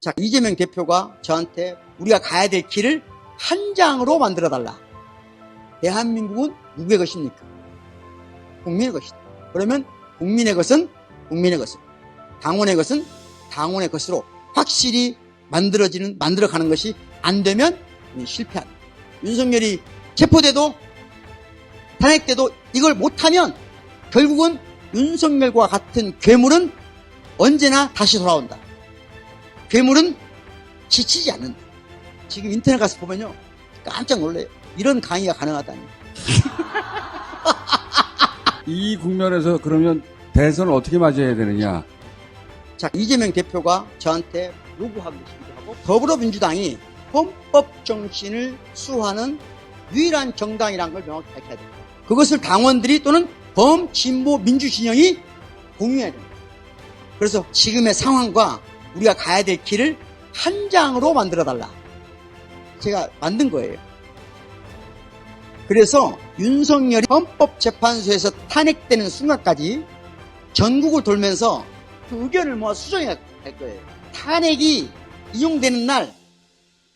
자, 이재명 대표가 저한테 우리가 가야 될 길을 한 장으로 만들어달라. 대한민국은 누구의 것입니까? 국민의 것이다. 그러면 국민의 것은 국민의 것을, 당원의 것은 당원의 것으로 확실히 만들어가는 것이 안 되면 실패한다. 윤석열이 체포돼도 탄핵돼도 이걸 못하면 결국은 윤석열과 같은 괴물은 언제나 다시 돌아온다. 괴물은 지치지 않는다. 지금 인터넷 가서 보면요, 깜짝 놀래요. 이런 강의가 가능하다니. 이 국면에서 그러면 대선을 어떻게 맞이해야 되느냐? 자, 이재명 대표가 저한테 요구하고 있기도 하고, 더불어민주당이 헌법 정신을 수호하는 유일한 정당이라는 걸 명확히 밝혀야 됩니다. 그것을 당원들이 또는 범진보 민주진영이 공유해야 됩니다. 그래서 지금의 상황과 우리가 가야 될 길을 한 장으로 만들어달라. 제가 만든 거예요. 그래서 윤석열이 헌법재판소에서 탄핵되는 순간까지 전국을 돌면서 그 의견을 모아 수정해 갈 거예요. 탄핵이 이용되는 날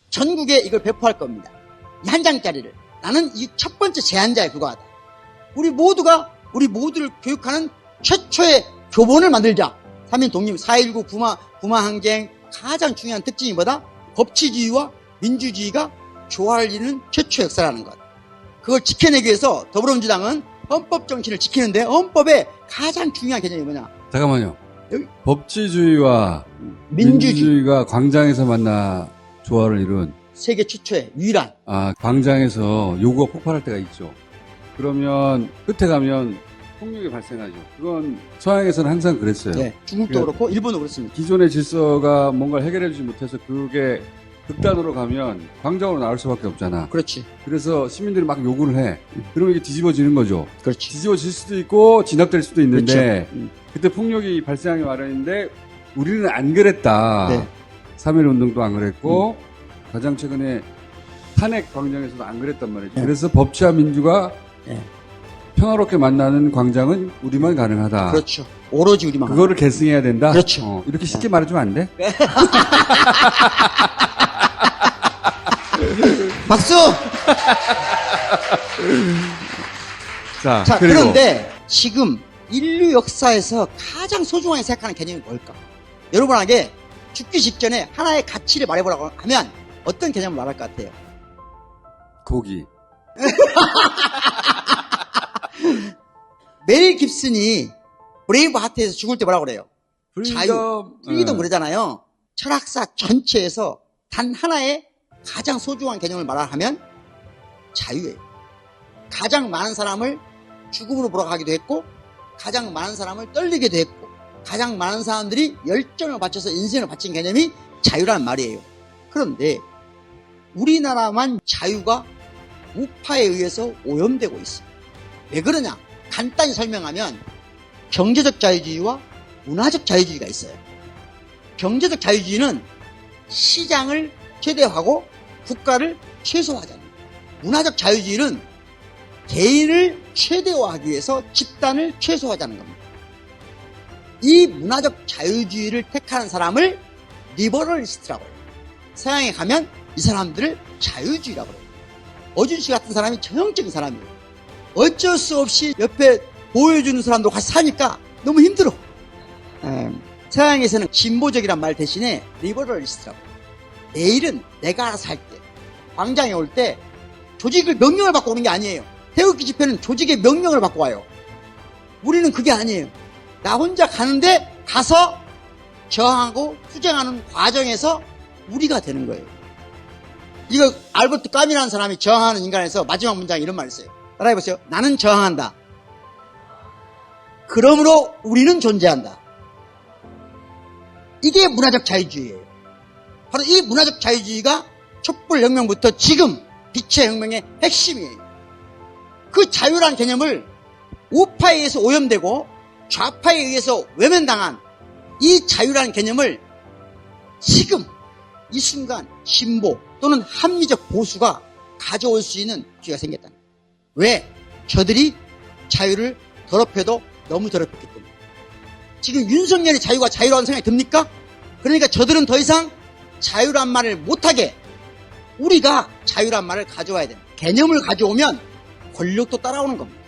전국에 이걸 배포할 겁니다. 이 한 장짜리를. 나는 이 첫 번째 제안자에 불과하다. 우리 모두를 교육하는 최초의 교본을 만들자. 3인 독립, 4.19 부마 항쟁 가장 중요한 특징이 뭐다? 법치주의와 민주주의가 조화를 이루는 최초 역사라는 것. 그걸 지켜내기 위해서 더불어민주당은 헌법 정신을 지키는데, 헌법의 가장 중요한 개념이 뭐냐? 잠깐만요. 여기. 법치주의와 민주주의가 광장에서 만나 조화를 이룬 세계 최초의 유일한. 광장에서 요구가 폭발할 때가 있죠. 그러면 끝에 가면 폭력이 발생하죠. 그건 서양에서는 항상 그랬어요. 네, 중국도 그렇고 일본도 그렇습니다. 기존의 질서가 뭔가를 해결해주지 못해서 그게 극단으로 가면 광장으로 나올 수밖에 없잖아. 그렇지. 그래서 시민들이 막 요구를 해. 그러면 이게 뒤집어지는 거죠. 그렇지. 뒤집어질 수도 있고 진압될 수도 있는데, 그렇죠. 그때 폭력이 발생하기 마련인데 우리는 안 그랬다. 네. 3.1 운동도 안 그랬고 가장 최근에 탄핵 광장에서도 안 그랬단 말이죠. 네. 그래서 법치와 민주가 네. 평화롭게 만나는 광장은 우리만 가능하다. 그렇죠. 오로지 우리만. 그거를 계승해야 된다. 그렇죠. 이렇게 쉽게 말해주면 안 돼? 박수! 자, 자, 그리고 그런데 지금 인류 역사에서 가장 소중하게 생각하는 개념이 뭘까? 여러분에게 죽기 직전에 하나의 가치를 말해보라고 하면 어떤 개념을 말할 것 같아요? 고기. 멜 깁슨이 브레이브 하트에서 죽을 때 뭐라고 그래요? 자유, 프리덤 그러잖아요. 철학사 전체에서 단 하나의 가장 소중한 개념을 말하면 자유예요. 가장 많은 사람을 죽음으로 몰아가기도 했고, 가장 많은 사람을 떨리게도 했고, 가장 많은 사람들이 열정을 바쳐서 인생을 바친 개념이 자유라는 말이에요. 그런데 우리나라만 자유가 우파에 의해서 오염되고 있습니다. 왜 그러냐? 간단히 설명하면 경제적 자유주의와 문화적 자유주의가 있어요. 경제적 자유주의는 시장을 최대화하고 국가를 최소화하잖아요. 문화적 자유주의는 개인을 최대화하기 위해서 집단을 최소화하자는 겁니다. 이 문화적 자유주의를 택하는 사람을 리버럴리스트라고 해요. 서양에 가면 이 사람들을 자유주의라고 해요. 어준 씨 같은 사람이 전형적인 사람이에요. 어쩔 수 없이 옆에 보여주는 사람도 같이 사니까 너무 힘들어. 서양에서는 진보적이란 말 대신에 리버럴리스트라고 해요. 내일은 내가 알아서 할 때, 광장에 올 때 조직을 명령을 받고 오는 게 아니에요. 태극기 집회는 조직의 명령을 받고 와요. 우리는 그게 아니에요. 나 혼자 가는데 가서 저항하고 투쟁하는 과정에서 우리가 되는 거예요. 이거 알버트 까미라는 사람이 저항하는 인간에서 마지막 문장에 이런 말을 써요. 따라해보세요. 나는 저항한다. 그러므로 우리는 존재한다. 이게 문화적 자유주의예요. 바로 이 문화적 자유주의가 촛불혁명부터 지금 빛의 혁명의 핵심이에요. 그 자유라는 개념을 우파에 의해서 오염되고 좌파에 의해서 외면당한 이 자유라는 개념을 지금 이 순간 진보 또는 합리적 보수가 가져올 수 있는 기회가 생겼다. 왜? 저들이 자유를 더럽혀도 너무 더럽혔기 때문에. 지금 윤석열이 자유가 자유라는 생각이 듭니까? 그러니까 저들은 더 이상 자유란 말을 못하게 우리가 자유란 말을 가져와야 됩니다. 개념을 가져오면 권력도 따라오는 겁니다.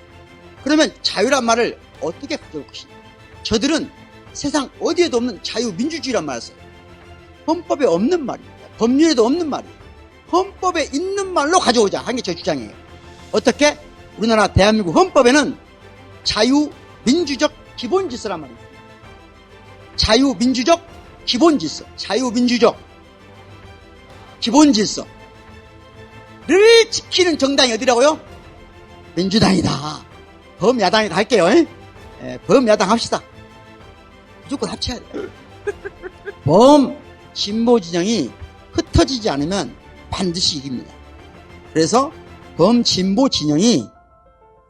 그러면 자유란 말을 어떻게 가져올 것이냐. 저들은 세상 어디에도 없는 자유민주주의란 말을 써요. 헌법에 없는 말입니다. 법률에도 없는 말이에요. 헌법에 있는 말로 가져오자 하는 게 제 주장이에요. 어떻게? 우리나라 대한민국 헌법에는 자유민주적 기본질서란 말이 있습니다. 자유민주적 기본질서, 자유민주적 기본질서를 지키는 정당이 어디라고요? 민주당이다. 범야당이다 할게요. 범야당 합시다. 무조건 합쳐야 돼요. 범진보 진영이 흩어지지 않으면 반드시 이깁니다. 그래서 범진보 진영이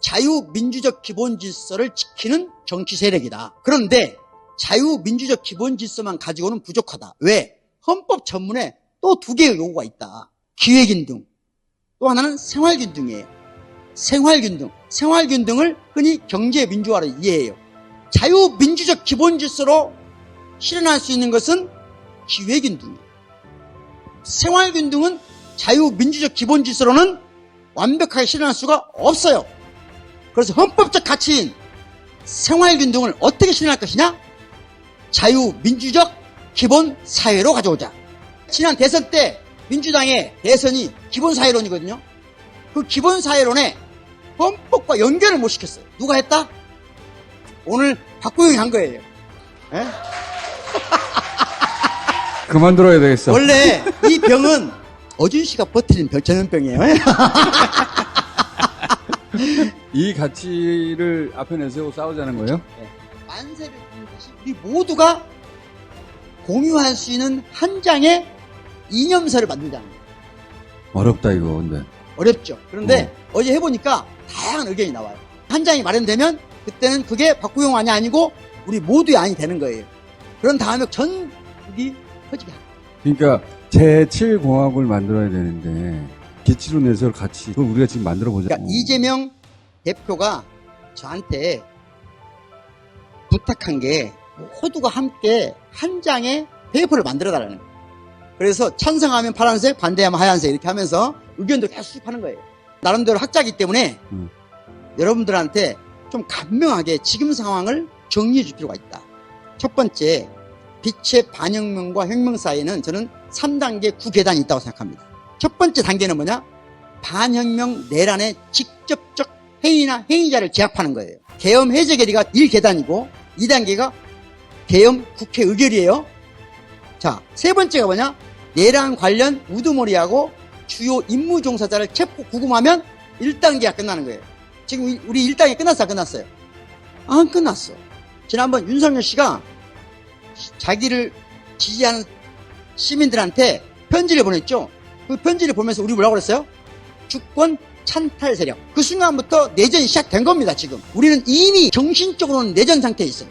자유민주적 기본질서를 지키는 정치 세력이다. 그런데 자유민주적 기본질서만 가지고는 부족하다. 왜? 헌법 전문에 또 두 개의 요구가 있다. 기회균등, 또 하나는 생활균등이에요. 생활균등. 생활균등을 흔히 경제민주화로 이해해요. 자유민주적 기본질서로 실현할 수 있는 것은 기회균등이에요. 생활균등은 자유민주적 기본질서로는 완벽하게 실현할 수가 없어요. 그래서 헌법적 가치인 생활균등을 어떻게 실현할 것이냐? 자유민주적 기본사회로 가져오자. 지난 대선 때 민주당의 대선이 기본사회론이거든요. 그 기본사회론에 헌법과 연결을 못 시켰어요. 누가 했다? 오늘 박구영이 한 거예요. 에? 그만들어야 되겠어. 원래 이 병은 어준 씨가 버티는 전염병이에요. 이 가치를 앞에 내세우고 싸우자는 거예요? 네. 만세를 든 것이 우리 모두가 공유할 수 있는 한 장의 이념서를 만들자는 거예요. 어렵다 이거 근데. 어렵죠. 그런데 어제 해보니까 다양한 의견이 나와요. 한 장이 마련되면 그때는 그게 박구영 안이 아니고 우리 모두의 안이 되는 거예요. 그런 다음에 전국이 퍼지게 합니다. 그러니까 제7공화국을 만들어야 되는데 기치로 내세울 가치 그걸 우리가 지금 만들어보자. 그러니까 이재명 대표가 저한테 부탁한 게 모두가 함께 한 장의 페이퍼를 만들어달라는 거예요. 그래서 찬성하면 파란색, 반대하면 하얀색 이렇게 하면서 의견도 계속 수집하는 거예요. 나름대로 학자이기 때문에 여러분들한테 좀 간명하게 지금 상황을 정리해 줄 필요가 있다. 첫 번째, 빛의 반혁명과 혁명 사이에는 저는 3단계 9계단이 있다고 생각합니다. 첫 번째 단계는 뭐냐? 반혁명 내란의 직접적 행위나 행위자를 제압하는 거예요. 계엄 해제 결의가 1계단이고 2단계가 계엄 국회 의결이에요. 자, 세 번째가 뭐냐? 내란 관련 우두머리하고 주요 임무 종사자를 체포 구금하면 1단계가 끝나는 거예요. 지금 우리 1단계 끝났어, 안 끝났어요? 안 끝났어. 지난번 윤석열 씨가 자기를 지지하는 시민들한테 편지를 보냈죠. 그 편지를 보면서 우리 뭐라고 그랬어요? 주권 찬탈 세력. 그 순간부터 내전이 시작된 겁니다. 지금 우리는 이미 정신적으로는 내전 상태에 있어요.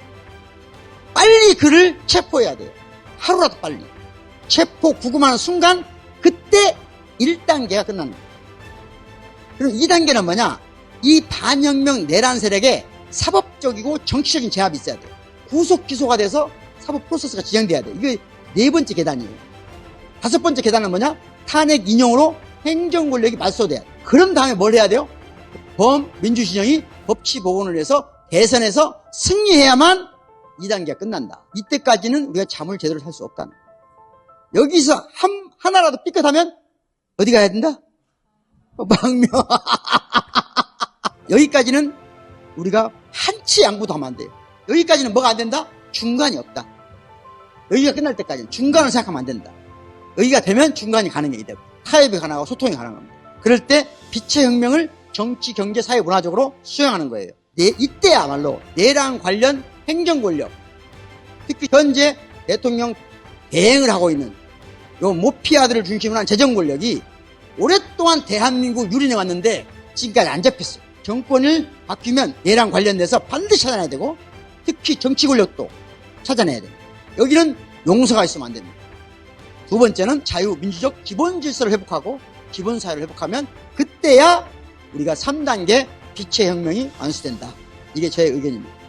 빨리 그를 체포해야 돼요. 하루라도 빨리. 체포 구금하는 순간 그때 1단계가 끝납니다. 그럼 2단계는 뭐냐? 이 반혁명 내란 세력에 사법적이고 정치적인 제압이 있어야 돼요. 구속 기소가 돼서 사법 프로세스가 진행돼야 돼요. 이게 네 번째 계단이에요. 다섯 번째 계단은 뭐냐? 탄핵 인용으로 행정 권력이 말소돼야 돼요. 그런 다음에 뭘 해야 돼요? 범민주 진영이 법치 복원을 해서 대선에서 승리해야만 2단계가 끝난다. 이때까지는 우리가 잠을 제대로 살 수 없다는 거예요. 여기서 하나라도 삐끗하면 어디 가야 된다? 망명. 여기까지는 우리가 한치 양보도 하면 안 돼요. 여기까지는 뭐가 안 된다? 중간이 없다. 여기가 끝날 때까지는 중간을 생각하면 안 된다. 여기가 되면 중간이 가능해야 되고 타협이 가능하고 소통이 가능합니다. 그럴 때 빛의 혁명을 정치, 경제, 사회, 문화적으로 수행하는 거예요. 이때야말로 내란 관련 행정 권력, 특히 현재 대통령 대행을 하고 있는 요 모피아들을 중심으로 한 재정 권력이 오랫동안 대한민국 유린해 왔는데 지금까지 안 잡혔어요. 정권을 바뀌면 내란 관련돼서 반드시 찾아내야 되고 특히 정치 권력도 찾아내야 돼요. 여기는 용서가 있으면 안 됩니다. 두 번째는 자유민주적 기본 질서를 회복하고 기본 사회를 회복하면 그때야 우리가 3단계 빛의 혁명이 완수된다. 이게 제 의견입니다.